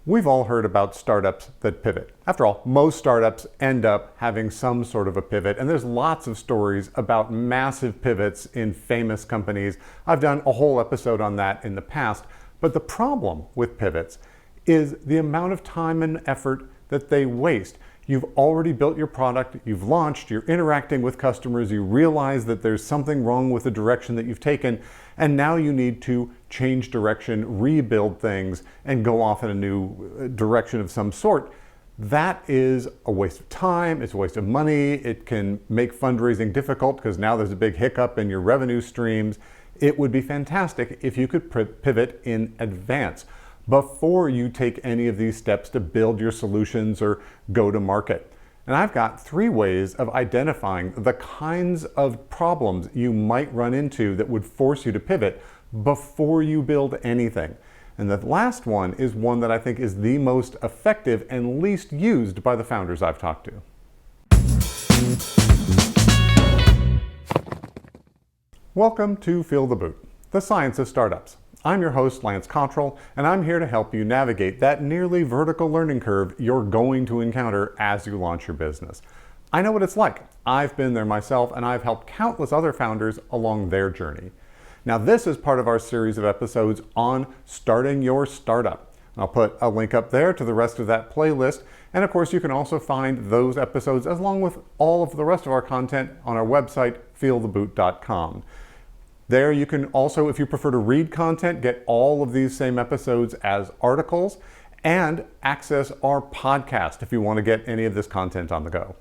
We've all heard about startups that pivot. After all, most startups end up having some sort of a pivot, and there's lots of stories about massive pivots in famous companies. I've done a whole episode on that in the past, but the problem with pivots is the amount of time and effort that they waste. You've already built your product, you've launched, you're interacting with customers, you realize that there's something wrong with the direction that you've taken, and now you need to change direction, rebuild things, and go off in a new direction of some sort. That is a waste of time, it's a waste of money, it can make fundraising difficult because now there's a big hiccup in your revenue streams. It would be fantastic if you could pivot in advance, before you take any of these steps to build your solutions or go to market. And I've got 3 ways of identifying the kinds of problems you might run into that would force you to pivot before you build anything. And the last one is one that I think is the most effective and least used by the founders I've talked to. Welcome to Feel the Boot, the science of startups. I'm your host, Lance Cottrell, and I'm here to help you navigate that nearly vertical learning curve you're going to encounter as you launch your business. I know what it's like. I've been there myself, and I've helped countless other founders along their journey. Now, this is part of our series of episodes on starting your startup. I'll put a link up there to the rest of that playlist, and of course, you can also find those episodes along with all of the rest of our content on our website, feeltheboot.com. There you can also, if you prefer to read content, get all of these same episodes as articles and access our podcast if you want to get any of this content on the go.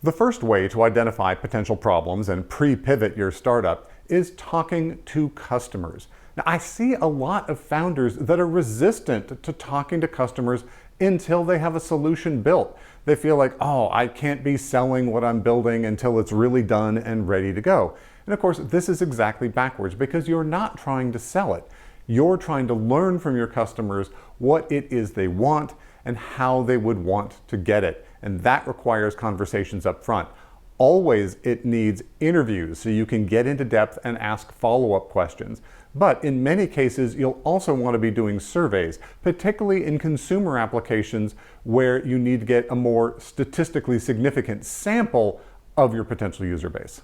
The first way to identify potential problems and pre-pivot your startup is talking to customers. Now, I see a lot of founders that are resistant to talking to customers until they have a solution built. They feel like, oh, I can't be selling what I'm building until it's really done and ready to go. And of course, this is exactly backwards because you're not trying to sell it. You're trying to learn from your customers what it is they want and how they would want to get it. And that requires conversations up front. Always it needs interviews so you can get into depth and ask follow-up questions. But in many cases, you'll also want to be doing surveys, particularly in consumer applications where you need to get a more statistically significant sample of your potential user base.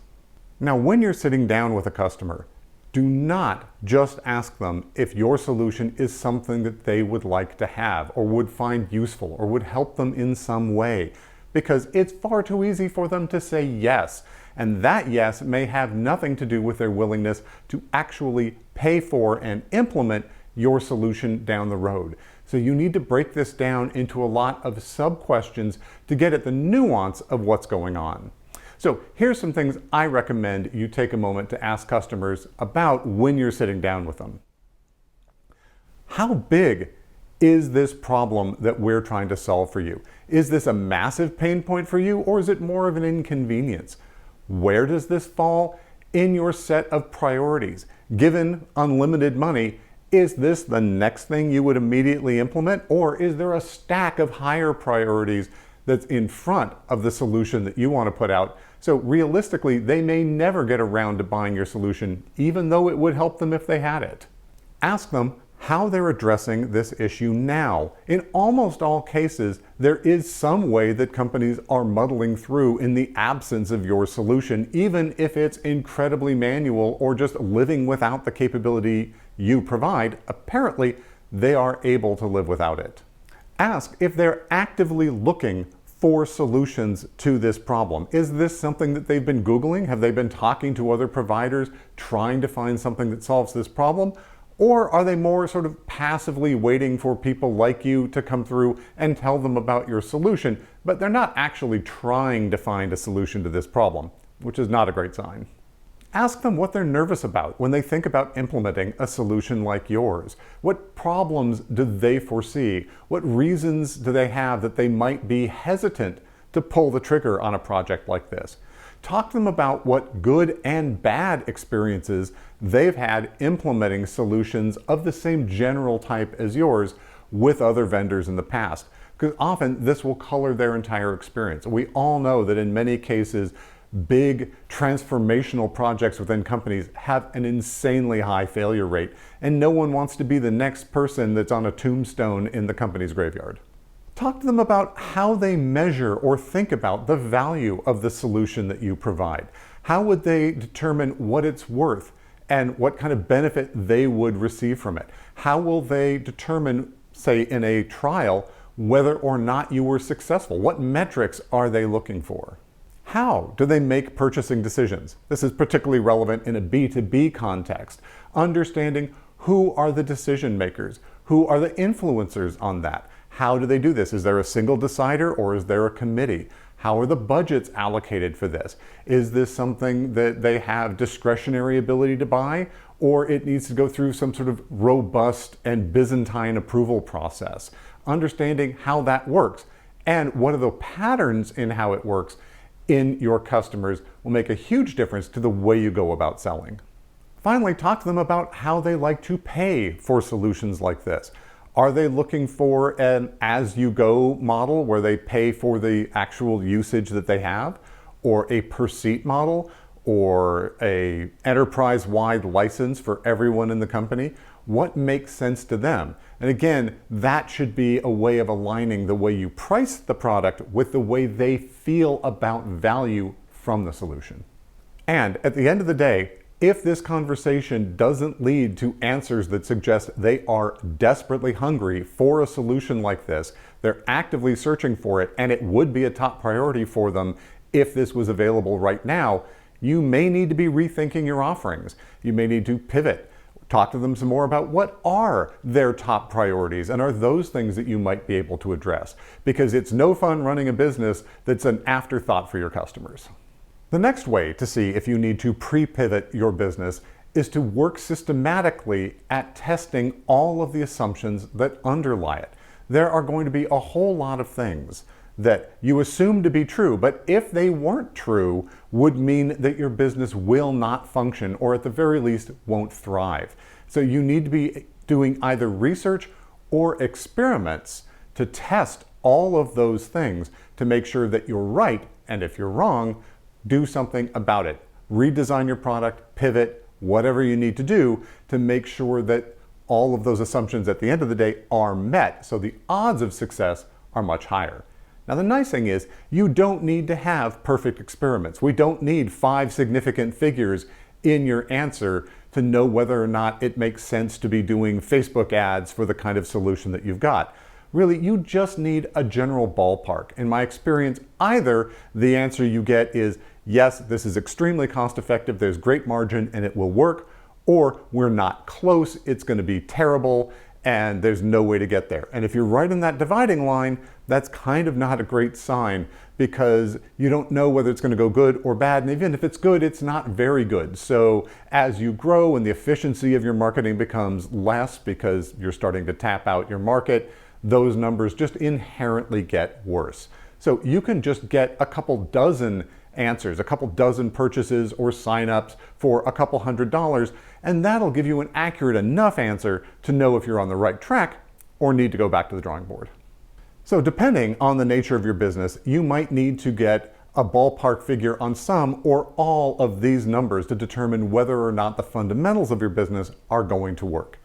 Now, when you're sitting down with a customer, do not just ask them if your solution is something that they would like to have or would find useful or would help them in some way, because it's far too easy for them to say yes. And that yes may have nothing to do with their willingness to actually pay for and implement your solution down the road. So you need to break this down into a lot of sub-questions to get at the nuance of what's going on. So here's some things I recommend you take a moment to ask customers about when you're sitting down with them. How big is this problem that we're trying to solve for you? Is this a massive pain point for you, or is it more of an inconvenience? Where does this fall in your set of priorities? Given unlimited money, is this the next thing you would immediately implement, or is there a stack of higher priorities that's in front of the solution that you want to put out? So realistically, they may never get around to buying your solution, even though it would help them if they had it. Ask them how they're addressing this issue now. In almost all cases, there is some way that companies are muddling through in the absence of your solution, even if it's incredibly manual or just living without the capability you provide. Apparently, they are able to live without it. Ask if they're actively looking for solutions to this problem. Is this something that they've been Googling? Have they been talking to other providers, trying to find something that solves this problem? Or are they more sort of passively waiting for people like you to come through and tell them about your solution, but they're not actually trying to find a solution to this problem, which is not a great sign. Ask them what they're nervous about when they think about implementing a solution like yours. What problems do they foresee? What reasons do they have that they might be hesitant to pull the trigger on a project like this? Talk to them about what good and bad experiences they've had implementing solutions of the same general type as yours with other vendors in the past, because often this will color their entire experience. We all know that in many cases, big transformational projects within companies have an insanely high failure rate, and no one wants to be the next person that's on a tombstone in the company's graveyard. Talk to them about how they measure or think about the value of the solution that you provide. How would they determine what it's worth and what kind of benefit they would receive from it? How will they determine, say, in a trial, whether or not you were successful? What metrics are they looking for? How do they make purchasing decisions? This is particularly relevant in a B2B context. Understanding who are the decision makers, who are the influencers on that. How do they do this? Is there a single decider or is there a committee? How are the budgets allocated for this? Is this something that they have discretionary ability to buy, or it needs to go through some sort of robust and Byzantine approval process? Understanding how that works and what are the patterns in how it works in your customers will make a huge difference to the way you go about selling. Finally, talk to them about how they like to pay for solutions like this. Are they looking for an as-you-go model where they pay for the actual usage that they have, or a per-seat model, or a enterprise-wide license for everyone in the company? What makes sense to them? And again, that should be a way of aligning the way you price the product with the way they feel about value from the solution. And at the end of the day, if this conversation doesn't lead to answers that suggest they are desperately hungry for a solution like this, they're actively searching for it, and it would be a top priority for them if this was available right now, you may need to be rethinking your offerings. You may need to pivot. Talk to them some more about what are their top priorities, and are those things that you might be able to address, because it's no fun running a business that's an afterthought for your customers. The next way to see if you need to pre-pivot your business is to work systematically at testing all of the assumptions that underlie it. There are going to be a whole lot of things that you assume to be true, but if they weren't true, would mean that your business will not function, or at the very least won't thrive. So you need to be doing either research or experiments to test all of those things to make sure that you're right, and if you're wrong, do something about it. Redesign your product, pivot, whatever you need to do to make sure that all of those assumptions at the end of the day are met, so the odds of success are much higher. Now the nice thing is, you don't need to have perfect experiments. We don't need 5 significant figures in your answer to know whether or not it makes sense to be doing Facebook ads for the kind of solution that you've got. Really, you just need a general ballpark. In my experience, either the answer you get is, yes, this is extremely cost effective, there's great margin and it will work, or we're not close, it's going to be terrible and there's no way to get there. And if you're right in that dividing line, that's kind of not a great sign, because you don't know whether it's going to go good or bad, and even if it's good, it's not very good. So as you grow and the efficiency of your marketing becomes less because you're starting to tap out your market, those numbers just inherently get worse. So you can just get a couple dozen answers, a couple dozen purchases or signups for a couple $100, and that'll give you an accurate enough answer to know if you're on the right track or need to go back to the drawing board. So depending on the nature of your business, you might need to get a ballpark figure on some or all of these numbers to determine whether or not the fundamentals of your business are going to work.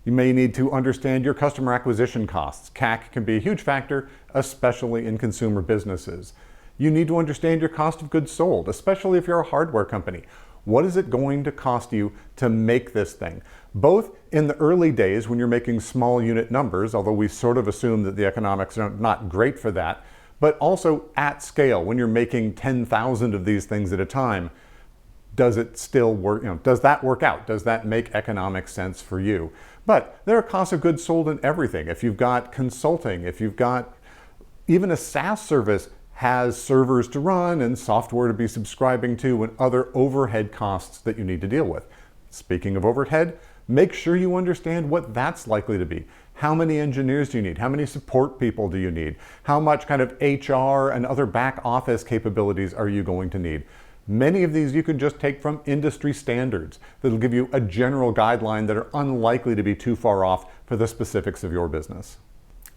You may need to understand your customer acquisition costs. CAC can be a huge factor, especially in consumer businesses. You need to understand your cost of goods sold, especially if you're a hardware company. What is it going to cost you to make this thing? Both in the early days when you're making small unit numbers, although we sort of assume that the economics are not great for that, but also at scale when you're making 10,000 of these things at a time. Does it still work? Does that work out? Does that make economic sense for you? But there are costs of goods sold in everything. If you've got consulting, if you've got even a SaaS service has servers to run and software to be subscribing to and other overhead costs that you need to deal with. Speaking of overhead, make sure you understand what that's likely to be. How many engineers do you need? How many support people do you need? How much kind of HR and other back office capabilities are you going to need? Many of these you can just take from industry standards that'll give you a general guideline that are unlikely to be too far off for the specifics of your business.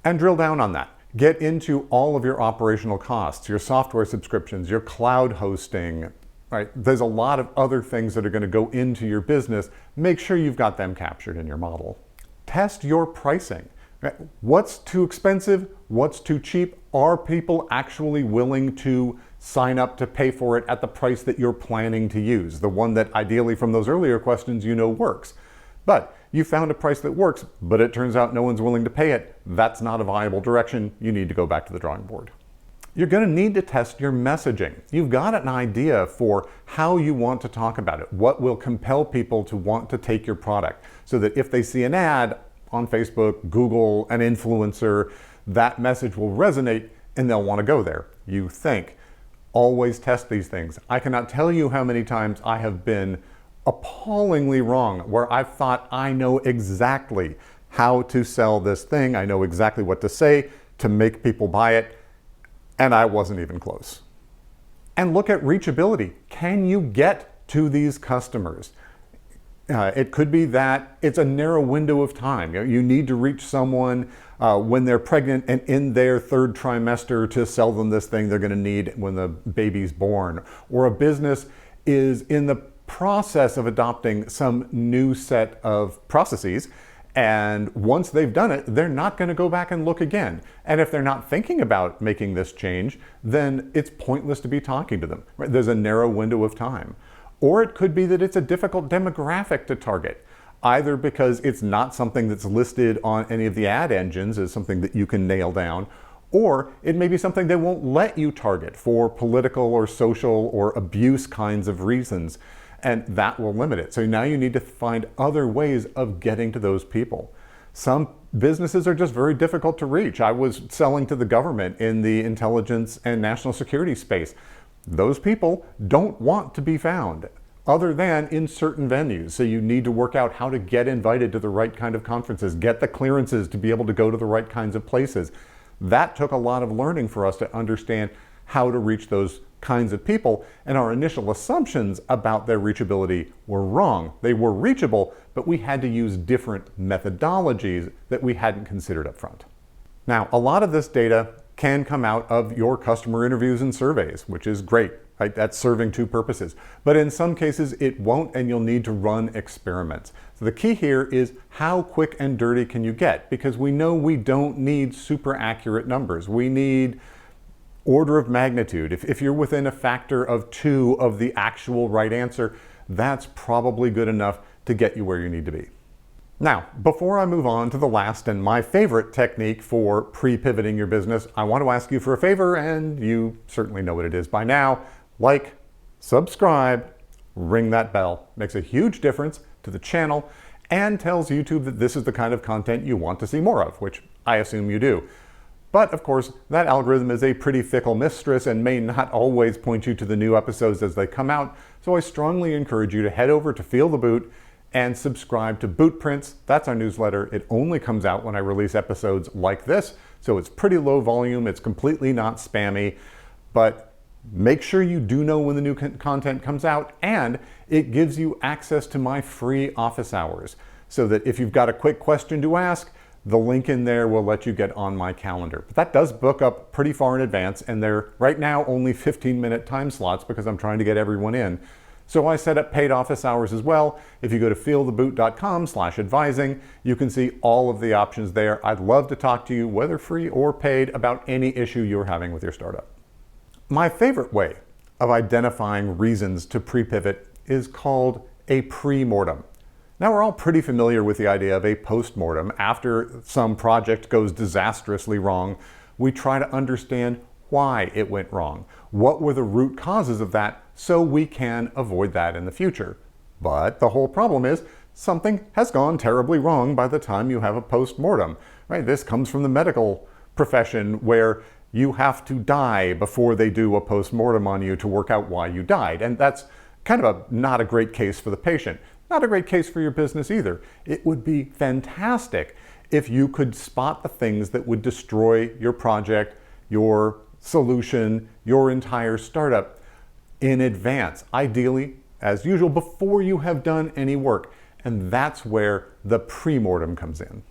And drill down on that. Get into all of your operational costs, your software subscriptions, your cloud hosting, right? There's a lot of other things that are going to go into your business. Make sure you've got them captured in your model. Test your pricing. Right? What's too expensive? What's too cheap? Are people actually willing to sign up to pay for it at the price that you're planning to use? The one that ideally from those earlier questions you know works. But you found a price that works, but it turns out no one's willing to pay it. That's not a viable direction. You need to go back to the drawing board. You're going to need to test your messaging. You've got an idea for how you want to talk about it, what will compel people to want to take your product, so that if they see an ad on Facebook, Google, an influencer, that message will resonate and they'll want to go there. You think. Always test these things. I cannot tell you how many times I have been appallingly wrong, where I've thought I know exactly how to sell this thing, I know exactly what to say to make people buy it, and I wasn't even close. And look at reachability. Can you get to these customers? It could be that it's a narrow window of time. You need to reach someone when they're pregnant and in their third trimester to sell them this thing they're going to need when the baby's born. Or a business is in the process of adopting some new set of processes, and once they've done it, they're not going to go back and look again. And if they're not thinking about making this change, then it's pointless to be talking to them. Right? There's a narrow window of time. Or it could be that it's a difficult demographic to target, either because it's not something that's listed on any of the ad engines as something that you can nail down, or it may be something they won't let you target for political or social or abuse kinds of reasons. And that will limit it. So now you need to find other ways of getting to those people. Some businesses are just very difficult to reach. I was selling to the government in the intelligence and national security space. Those people don't want to be found other than in certain venues. So you need to work out how to get invited to the right kind of conferences, get the clearances to be able to go to the right kinds of places. That took a lot of learning for us to understand how to reach those kinds of people, and our initial assumptions about their reachability were wrong. They were reachable, but we had to use different methodologies that we hadn't considered up front. Now, a lot of this data can come out of your customer interviews and surveys, which is great. Right? That's serving two purposes. But in some cases it won't, and you'll need to run experiments. So the key here is how quick and dirty can you get? Because we know we don't need super accurate numbers. We need order of magnitude. If you're within a factor of 2 of the actual right answer, that's probably good enough to get you where you need to be. Now, before I move on to the last and my favorite technique for pre-pivoting your business, I want to ask you for a favor, and you certainly know what it is by now. Like, subscribe, ring that bell. Makes a huge difference to the channel and tells YouTube that this is the kind of content you want to see more of, which I assume you do. But of course, that algorithm is a pretty fickle mistress and may not always point you to the new episodes as they come out, so I strongly encourage you to head over to Feel the Boot and subscribe to Bootprints. That's our newsletter. It only comes out when I release episodes like this, so it's pretty low volume, it's completely not spammy, but make sure you do know when the new content comes out, and it gives you access to my free office hours, so that if you've got a quick question to ask, the link in there will let you get on my calendar. But that does book up pretty far in advance, and they're right now only 15-minute time slots because I'm trying to get everyone in. So I set up paid office hours as well. If you go to feeltheboot.com/advising, you can see all of the options there. I'd love to talk to you, whether free or paid, about any issue you're having with your startup. My favorite way of identifying reasons to pre-pivot is called a pre-mortem. Now, we're all pretty familiar with the idea of a post-mortem. After some project goes disastrously wrong, we try to understand why it went wrong. What were the root causes of that, so we can avoid that in the future? But the whole problem is something has gone terribly wrong by the time you have a post-mortem. Right? This comes from the medical profession, where you have to die before they do a post-mortem on you to work out why you died. And that's kind of not a great case for the patient. Not a great case for your business either. It would be fantastic if you could spot the things that would destroy your project, your solution, your entire startup in advance. Ideally, as usual, before you have done any work. And that's where the pre-mortem comes in.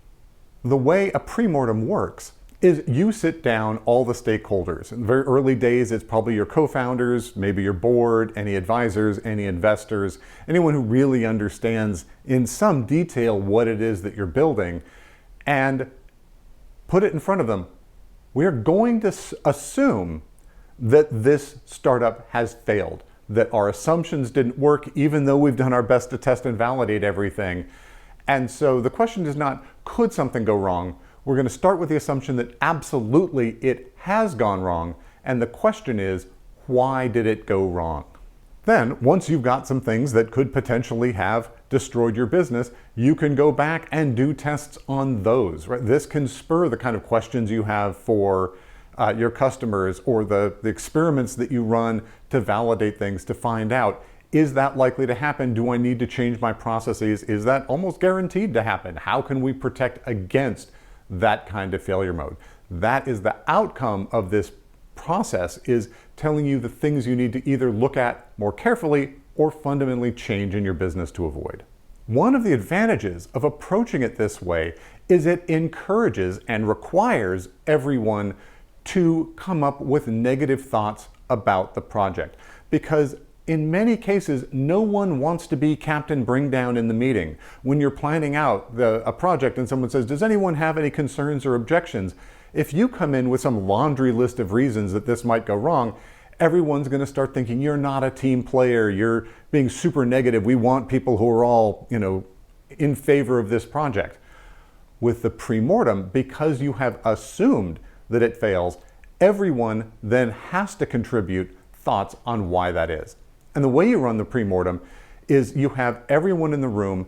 The way a pre-mortem works is you sit down all the stakeholders. In the very early days, it's probably your co-founders, maybe your board, any advisors, any investors, anyone who really understands in some detail what it is that you're building, and put it in front of them. We are going to assume that this startup has failed, that our assumptions didn't work even though we've done our best to test and validate everything. And so the question is not, could something go wrong? We're going to start with the assumption that absolutely it has gone wrong. And the question is, why did it go wrong? Then, once you've got some things that could potentially have destroyed your business, you can go back and do tests on those, right? This can spur the kind of questions you have for your customers, or the experiments that you run to validate things, to find out, is that likely to happen? Do I need to change my processes? Is that almost guaranteed to happen? How can we protect against that kind of failure mode? That is the outcome of this process, is telling you the things you need to either look at more carefully or fundamentally change in your business to avoid. One of the advantages of approaching it this way is it encourages and requires everyone to come up with negative thoughts about the project, because in many cases, no one wants to be Captain Bring Down in the meeting. When you're planning out a project and someone says, does anyone have any concerns or objections? If you come in with some laundry list of reasons that this might go wrong, everyone's going to start thinking you're not a team player, you're being super negative. We want people who are all, in favor of this project. With the pre-mortem, because you have assumed that it fails, everyone then has to contribute thoughts on why that is. And the way you run the pre-mortem is you have everyone in the room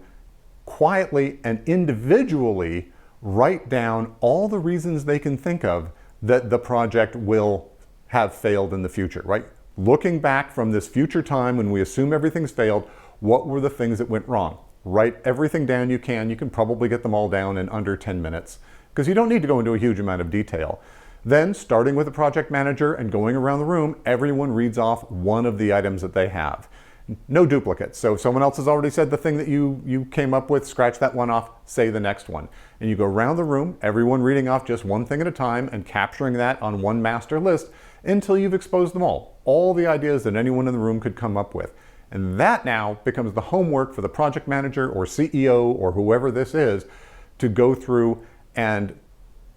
quietly and individually write down all the reasons they can think of that the project will have failed in the future, right? Looking back from this future time when we assume everything's failed, what were the things that went wrong? Write everything down you can. You can probably get them all down in under 10 minutes, because you don't need to go into a huge amount of detail. Then, starting with the project manager and going around the room, everyone reads off one of the items that they have. No duplicates. So if someone else has already said the thing that you came up with, scratch that one off, say the next one. And you go around the room, everyone reading off just one thing at a time and capturing that on one master list until you've exposed them all the ideas that anyone in the room could come up with. And that now becomes the homework for the project manager or CEO or whoever this is to go through and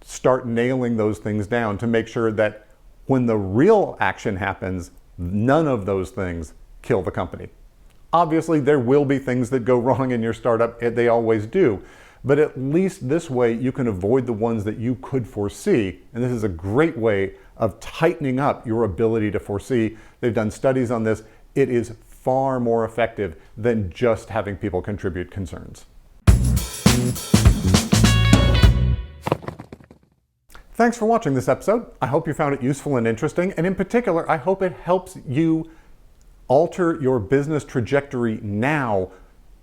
start nailing those things down to make sure that when the real action happens, none of those things kill the company. Obviously, there will be things that go wrong in your startup. They always do. But at least this way, you can avoid the ones that you could foresee. And this is a great way of tightening up your ability to foresee. They've done studies on this. It is far more effective than just having people contribute concerns. Thanks for watching this episode. I hope you found it useful and interesting. And in particular, I hope it helps you alter your business trajectory now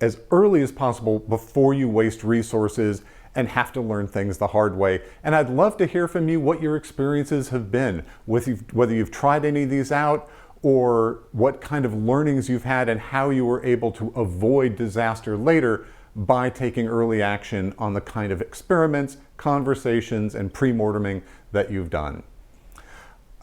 as early as possible before you waste resources and have to learn things the hard way. And I'd love to hear from you what your experiences have been, whether you've tried any of these out or what kind of learnings you've had and how you were able to avoid disaster later by taking early action on the kind of experiments, conversations, and pre-morteming that you've done.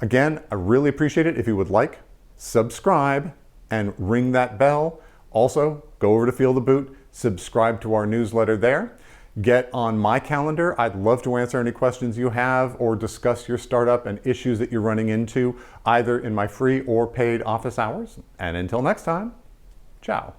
Again, I really appreciate it if you would like, subscribe, and ring that bell. Also, go over to Feel the Boot, subscribe to our newsletter there. Get on my calendar. I'd love to answer any questions you have or discuss your startup and issues that you're running into, either in my free or paid office hours. And until next time, ciao.